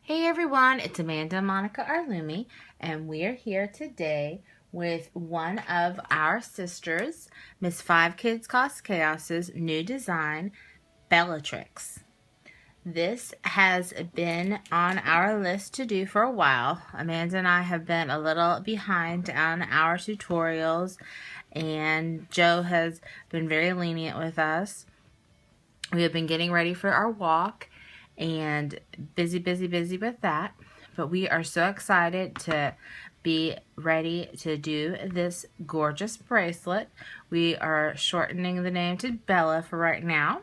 Hey everyone, it's Amanda Monica Arlumi, and we're here today with one of our sisters, Miss Five Kids Cause Chaos's new design, Bellatrix. This has been on our list to do for a while. Amanda and I have been a little behind on our tutorials, and Joe has been very lenient with us. We have been getting ready for our walk and busy with that. But we are so excited to be ready to do this gorgeous bracelet. We are shortening the name to Bella for right now.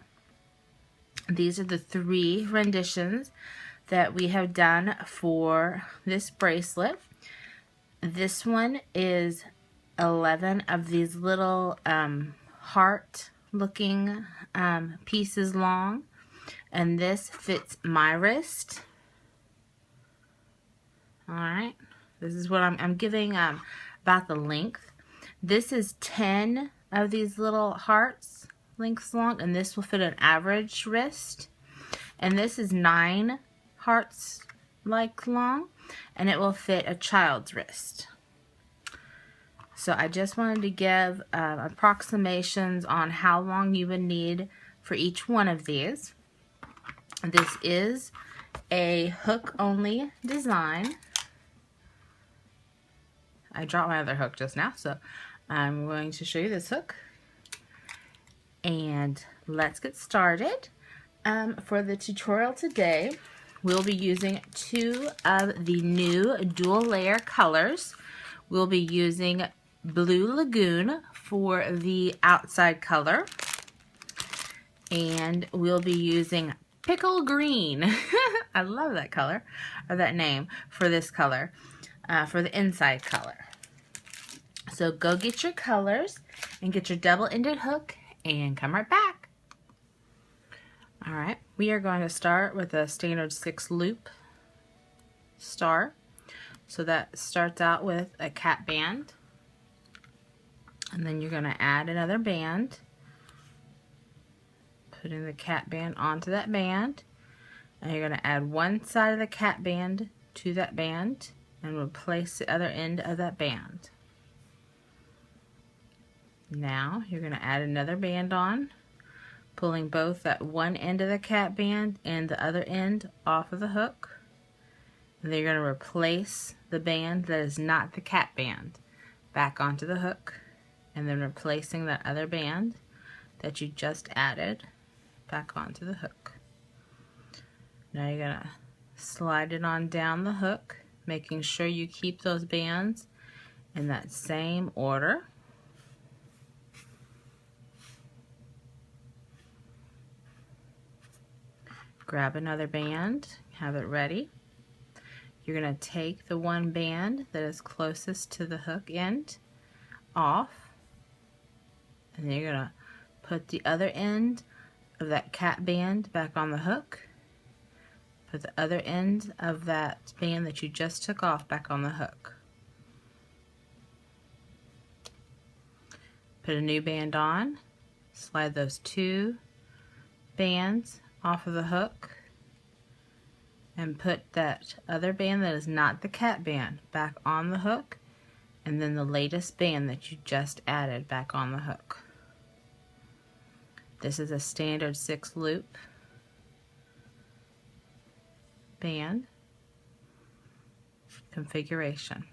These are the 3 renditions that we have done for this bracelet. This one is 11 of these little heart looking pieces long, and this fits my wrist. Alright, this is what I'm giving about the length. This is 10 of these little hearts lengths long, and this will fit an average wrist. And this is 9 hearts like long, and it will fit a child's wrist. So I just wanted to give approximations on how long you would need for each one of these. This is a hook only design. I dropped my other hook just now, so I'm going to show you this hook. And let's get started. For the tutorial today, we'll be using 2 of the new dual layer colors. We'll be using Blue Lagoon for the outside color, and we'll be using Pickle Green. I love that color, or that name, for this color, for the inside color. So go get your colors and get your double-ended hook and come right back. Alright, we are going to start with a standard 6 loop star. So that starts out with a cap band, and then you're going to add another band, putting the cap band onto that band, and you're going to add one side of the cap band to that band and replace the other end of that band. Now you're going to add another band on, pulling both that one end of the cap band and the other end off of the hook. And then you're going to replace the band that is not the cap band back onto the hook, and then replacing that other band that you just added back onto the hook. Now you're going to slide it on down the hook, making sure you keep those bands in that same order. Grab another band, have it ready. You're going to take the one band that is closest to the hook end off, and then you're going to put the other end of that cap band back on the hook. Put the other end of that band that you just took off back on the hook. Put a new band on, slide those 2 bands off of the hook, and put that other band that is not the cap band back on the hook, and then the latest band that you just added back on the hook. This is a standard 6 loop band configuration.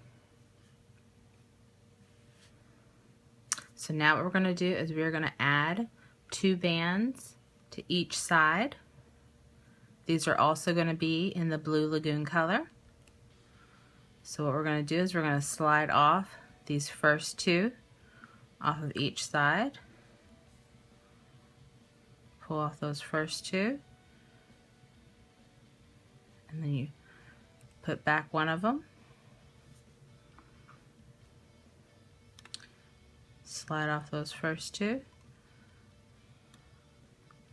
So now what we're going to do is we're going to add 2 bands to each side. These are also going to be in the Blue Lagoon color. So what we're going to do is we're going to slide off these first 2 off of each side. Pull off those first 2. And then you put back one of them. Slide off those first 2.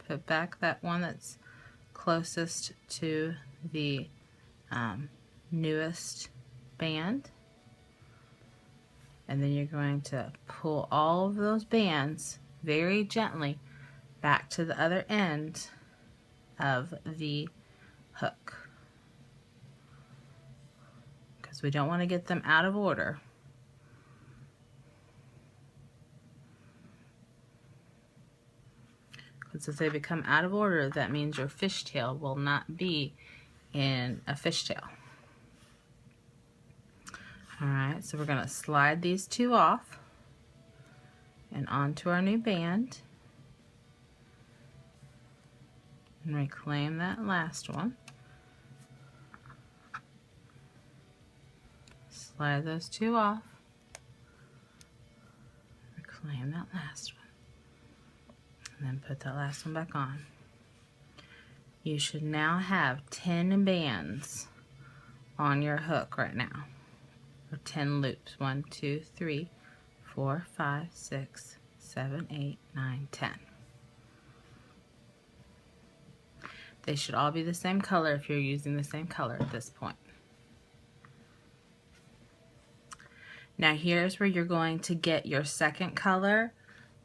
Put back that one that's closest to the newest band, and then you're going to pull all of those bands very gently back to the other end of the hook. So we don't want to get them out of order. Because if they become out of order, that means your fishtail will not be in a fishtail. Alright, so we're going to slide these two off and onto our new band. And reclaim that last one. Slide those two off. Reclaim that last one. And then put that last one back on. You should now have 10 bands on your hook right now. Or 10 loops. 1, 2, 3, 4, 5, 6, 7, 8, 9, 10. They should all be the same color if you're using the same color at this point. Now here's where you're going to get your second color,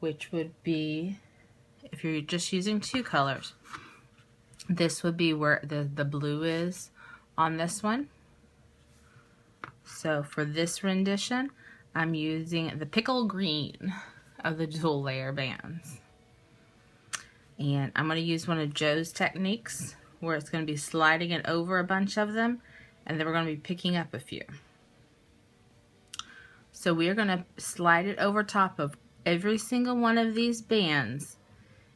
which would be, if you're just using two colors, this would be where the blue is on this one. So for this rendition, I'm using the pickle green of the dual layer bands. And I'm going to use one of Joe's techniques where it's going to be sliding it over a bunch of them, and then we're going to be picking up a few. So we're going to slide it over top of every single one of these bands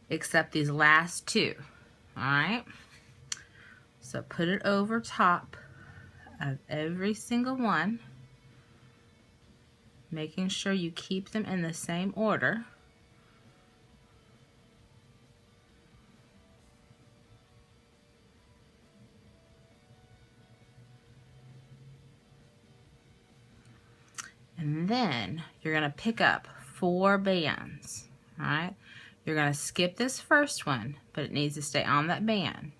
except these last two. Alright? So put it over top of every single one, making sure you keep them in the same order. And then you're going to pick up 4 bands. Alright? You're going to skip this first one, but it needs to stay on that band.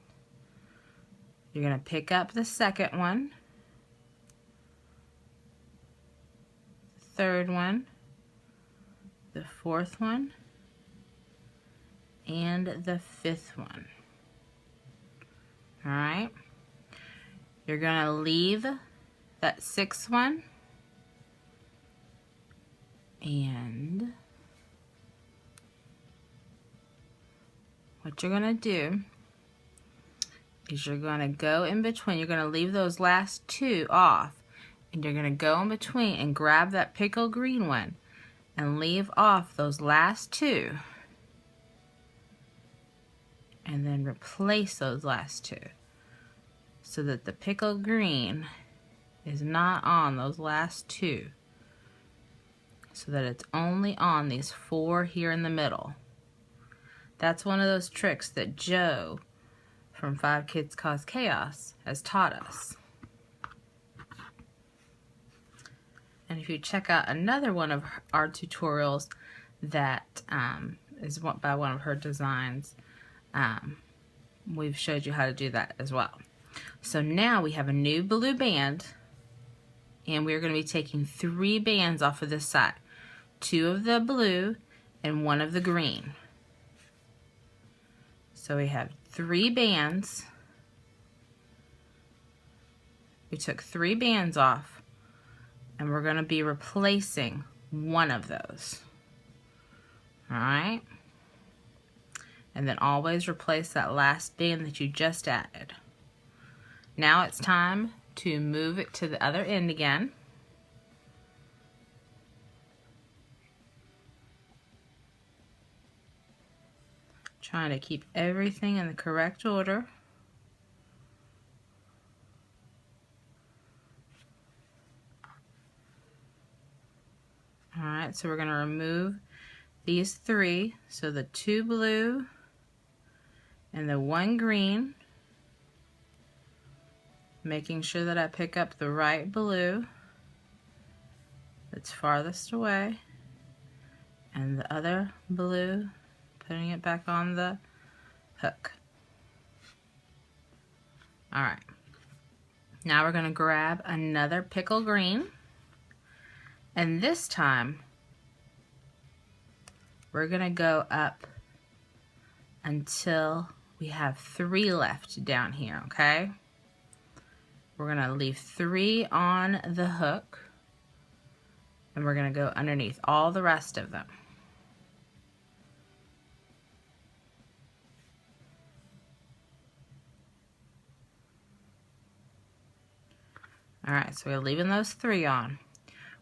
You're going to pick up the second one, third one, the fourth one, and the fifth one. Alright? You're going to leave that sixth one. And what you're going to do is you're going to go in between. You're going to leave those last two off. And you're going to go in between and grab that pickle green one and leave off those last two. And then replace those last two. So that the pickle green is not on those last two. So that it's only on these 4 here in the middle. That's one of those tricks that Joe from 5 Kids Cause Chaos has taught us. And if you check out another one of our tutorials that is by one of her designs, we've showed you how to do that as well. So now we have a new blue band, and we're going to be taking 3 bands off of this side. 2 of the blue and 1 of the green. So we have 3 bands. We took 3 bands off, and we're going to be replacing 1 of those. Alright? And then always replace that last band that you just added. Now it's time to move it to the other end again. Trying to keep everything in the correct order. Alright, so we're going to remove these 3. So the 2 blue and the 1 green. Making sure that I pick up the right blue that's farthest away. And the other blue, putting it back on the hook. Alright. Now we're going to grab another pickle green. And this time, we're going to go up until we have 3 left down here, okay? we're going to leave 3 on the hook, and we're going to go underneath all the rest of them. Alright, so we're leaving those 3 on.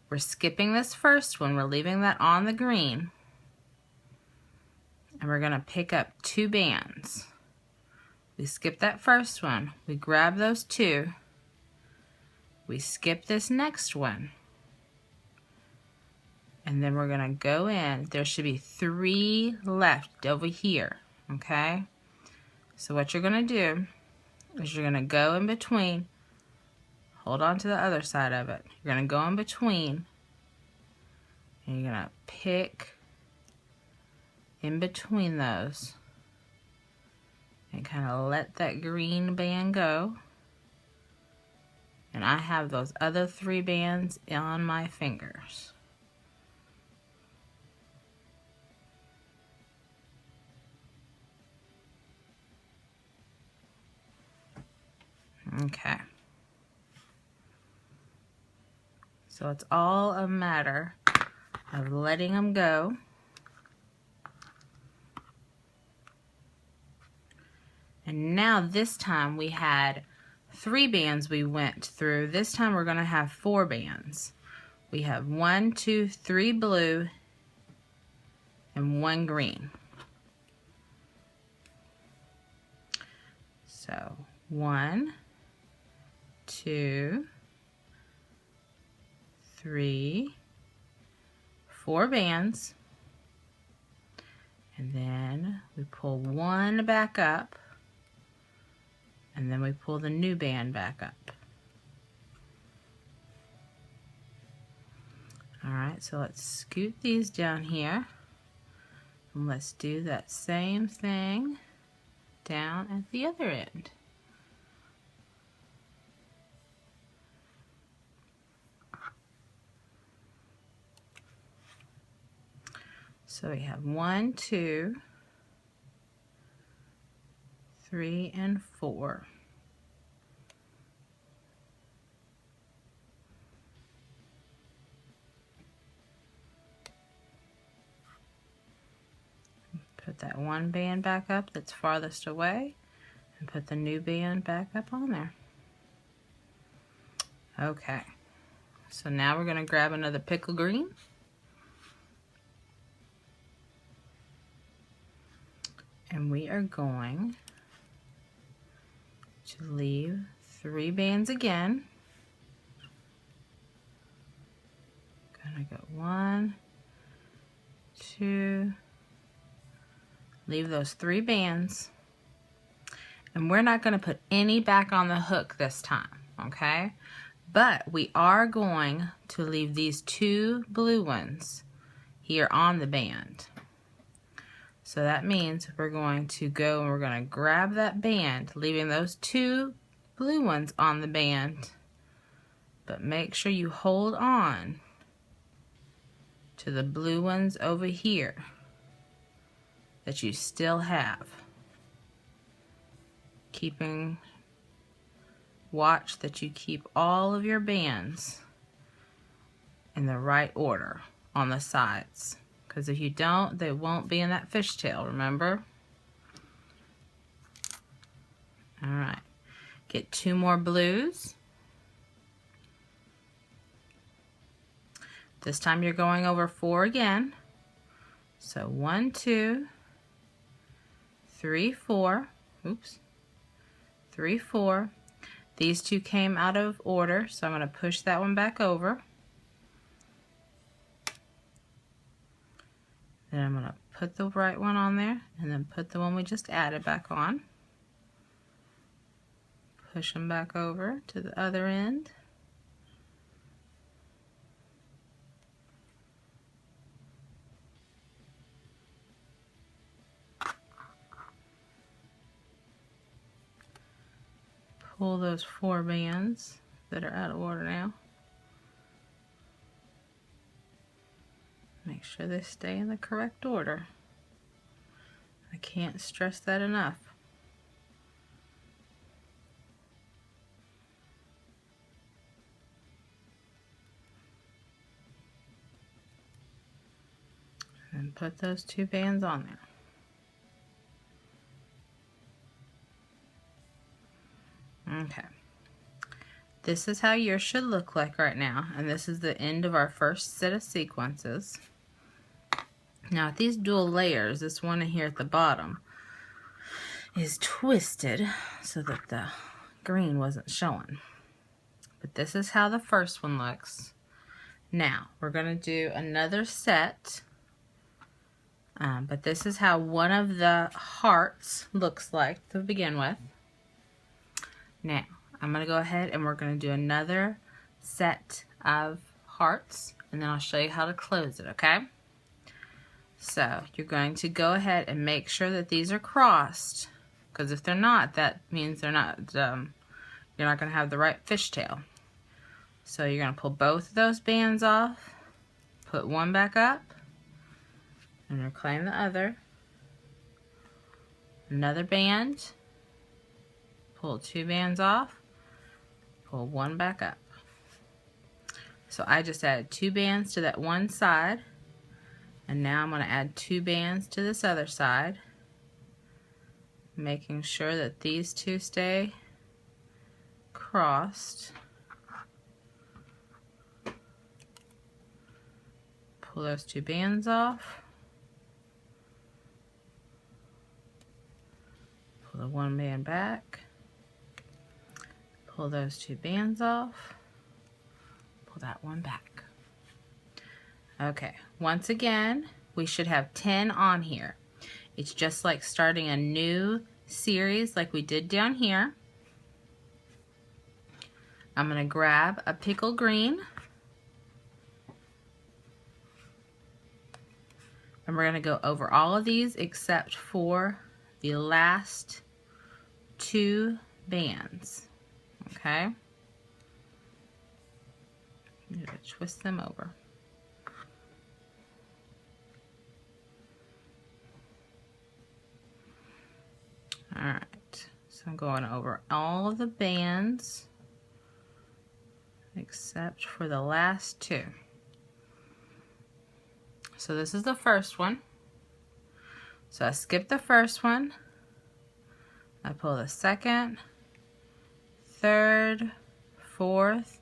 We're skipping this first one, we're leaving that on the green, and we're going to pick up 2 bands. We skip that first one, we grab those 2, we skip this next one, and then we're going to go in. There should be 3 left over here, okay? So what you're going to do is you're going to go in between, hold on to the other side of it. You're going to go in between, and you're going to pick in between those and kind of let that green band go. And I have those other 3 bands on my fingers. Okay. So it's all a matter of letting them go. And now this time we had 3 bands we went through. This time we're going to have 4 bands. We have 1, 2, 3 blue and 1 green. So 1, 2, 3, 4 bands, and then we pull 1 back up, and then we pull the new band back up. Alright, so let's scoot these down here, and let's do that same thing down at the other end. So we have 1, 2, 3, and 4. Put that 1 band back up that's farthest away, and put the new band back up on there. Okay, so now we're going to grab another pickle green. And we are going to leave 3 bands again. Gonna go 1, 2, leave those 3 bands. And we're not going to put any back on the hook this time, okay? But we are going to leave these 2 blue ones here on the band. So that means we're going to go and we're going to grab that band, leaving those 2 blue ones on the band. But make sure you hold on to the blue ones over here that you still have. Watch that you keep all of your bands in the right order on the sides. Because if you don't, they won't be in that fishtail, remember? Alright. Get 2 more blues. This time you're going over 4 again. So 1, 2, 3, 4. Oops. 3, 4. These 2 came out of order, so I'm going to push that one back over. Then I'm going to put the right one on there, and then put the one we just added back on. Push them back over to the other end. Pull those 4 bands that are out of order now. Make sure they stay in the correct order. I can't stress that enough. put those 2 bands on there. Okay. This is how yours should look like right now, and this is the end of our first set of sequences. Now with these dual layers, this one here at the bottom is twisted so that the green wasn't showing. But this is how the first one looks. Now we're going to do another set, but this is how one of the hearts looks like to begin with. Now I'm going to go ahead and we're going to do another set of hearts, and then I'll show you how to close it, okay? So you're going to go ahead and make sure that these are crossed, because if they're not, that means they're not, you're not going to have the right fishtail. So you're going to pull both of those bands off, put one back up, and reclaim the other. Another band, pull 2 bands off, pull one back up. So I just added 2 bands to that one side, and now I'm going to add 2 bands to this other side, making sure that these 2 stay crossed. Pull those 2 bands off, pull the 1 band back, pull those 2 bands off, pull that one back. Okay, once again, we should have 10 on here. It's just like starting a new series like we did down here. I'm going to grab a pickle green, and we're going to go over all of these except for the last 2 bands. Okay? I'm going to twist them over. Alright, so I'm going over all of the bands except for the last 2. So this is the first one. So I skip the first one. I pull the second, third, fourth,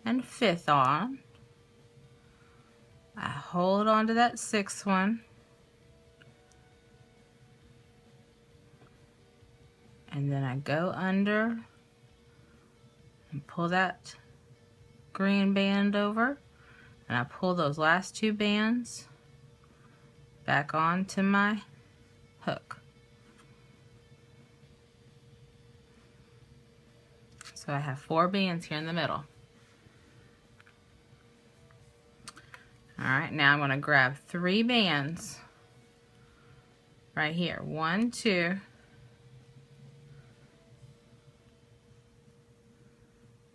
and fifth on. I hold on to that 6th one. And then I go under and pull that green band over, and I pull those last 2 bands back onto my hook. So I have 4 bands here in the middle. Alright, now I'm going to grab 3 bands right here. 1, 2,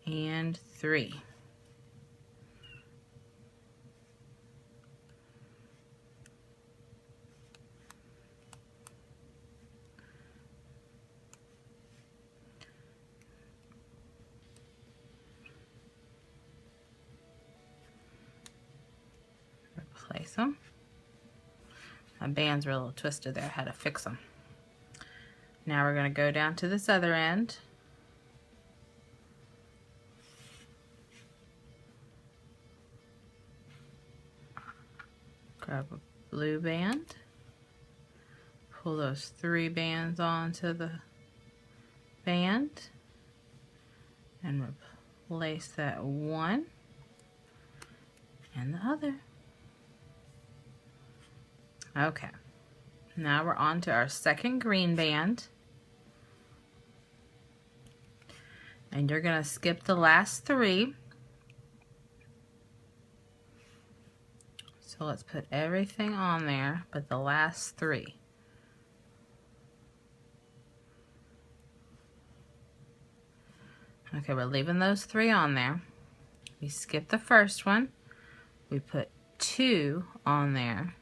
and 3. Replace them. My bands were a little twisted there. I had to fix them. Now we're going to go down to this other end. Grab a blue band, pull those 3 bands onto the band, and replace that one and the other. Okay, now we're on to our second green band, and you're going to skip the last 3. So let's put everything on there but the last 3. Okay, we're leaving those 3 on there. We skip the first one. We put 2 on there.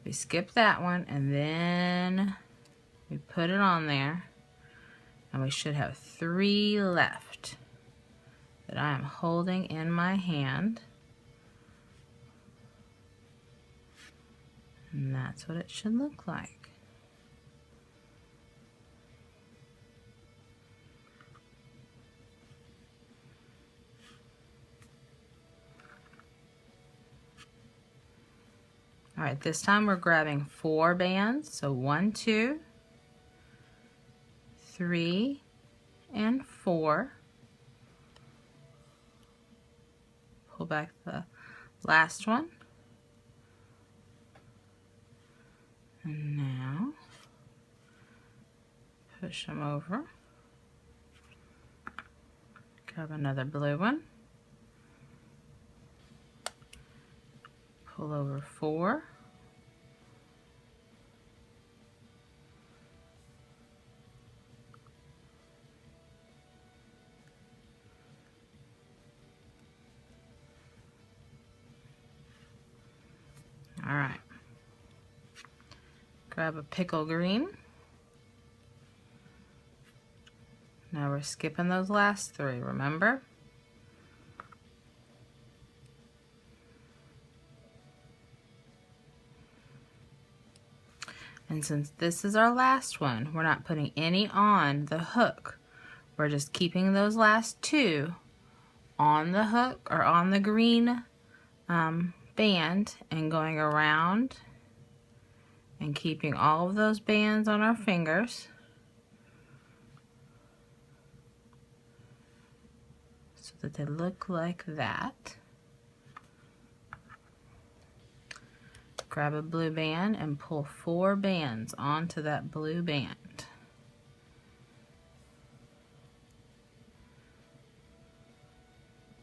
We skip that one, and then we put it on there. And we should have 3 left that I am holding in my hand. And that's what it should look like. All right, this time we're grabbing 4 bands. So 1, 2, 3, and 4. Pull back the last one. And now push them over. Grab another blue one. Pull over 4. All right. Grab a pickle green. Now we're skipping those last 3, remember? And since this is our last one, we're not putting any on the hook. We're just keeping those last 2 on the hook or on the green band and going around and keeping all of those bands on our fingers so that they look like that. Grab a blue band and pull 4 bands onto that blue band.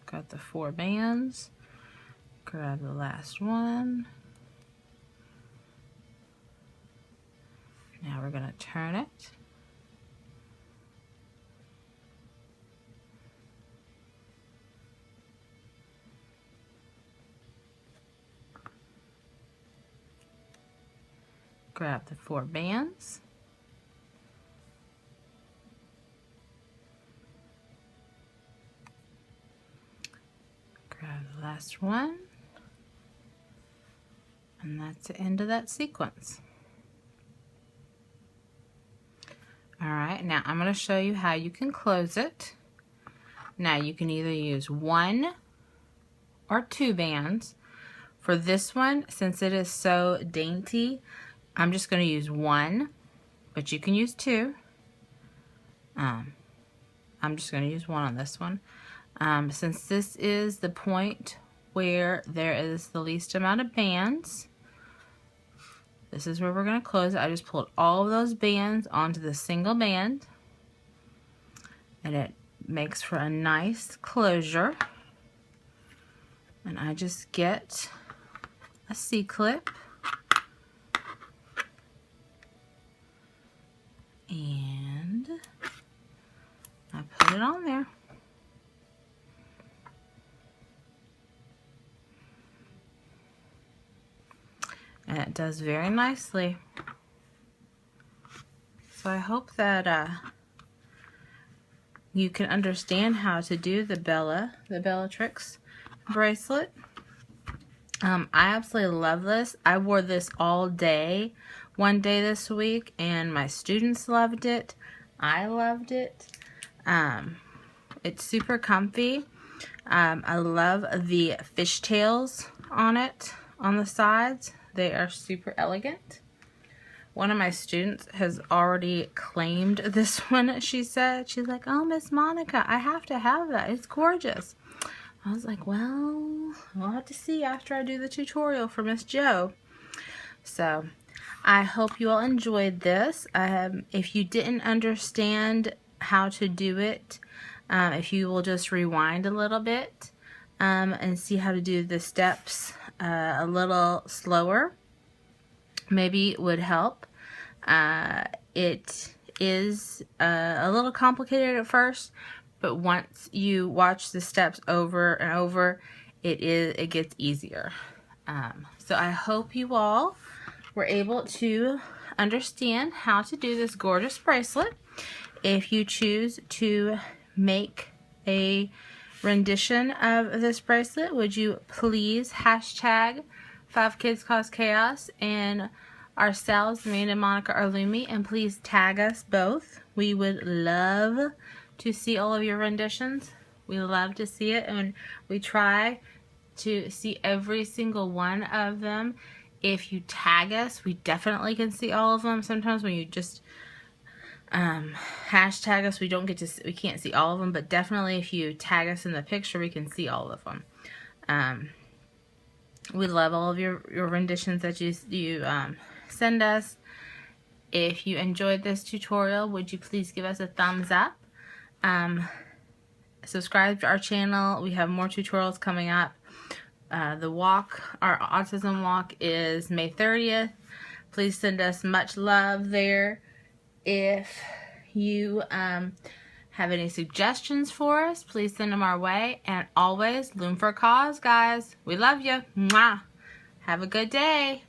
Got the 4 bands. Grab the last one. Now we're going to turn it. Grab the 4 bands. Grab the last one. And that's the end of that sequence. Alright, now I'm going to show you how you can close it. Now you can either use 1 or 2 bands. For this one, since it is so dainty, I'm just going to use 1, but you can use 2. I'm just going to use 1 on this one. Since this is the point where there is the least amount of bands, this is where we're going to close it. I just pulled all of those bands onto the single band, and it makes for a nice closure. And I just get a C-clip and I put it on there. And it does very nicely. So I hope that you can understand how to do the Bellatrix bracelet. I absolutely love this. I wore this all day, one day this week, and my students loved it. I loved it. It's super comfy. I love the fishtails on it, on the sides. They are super elegant. One of my students has already claimed this one, she said. She's like, oh, Miss Monica, I have to have that. It's gorgeous. I was like, well, we'll have to see after I do the tutorial for Miss Jo. So I hope you all enjoyed this. If you didn't understand how to do it, if you will just rewind a little bit and see how to do the steps a little slower, maybe it would help. It is a little complicated at first, but once you watch the steps over and over, it gets easier. So I hope you all were able to understand how to do this gorgeous bracelet. If you choose to make a rendition of this bracelet, would you please hashtag 5 Kids Cause Chaos and ourselves, Amanda and Monica Arlumi, and please tag us both. We would love to see all of your renditions. We love to see it, and we try to see every single one of them. If you tag us, we definitely can see all of them. Sometimes when you just hashtag us, we can't see all of them, but definitely if you tag us in the picture, we can see all of them. We love all of your renditions that you send us. If you enjoyed this tutorial, would you please give us a thumbs up? Subscribe to our channel. We have more tutorials coming up. The walk, our autism walk, is May 30th. Please send us much love there. If you have any suggestions for us, please send them our way. And always loom for a cause, guys. We love you. Mwah. Have a good day.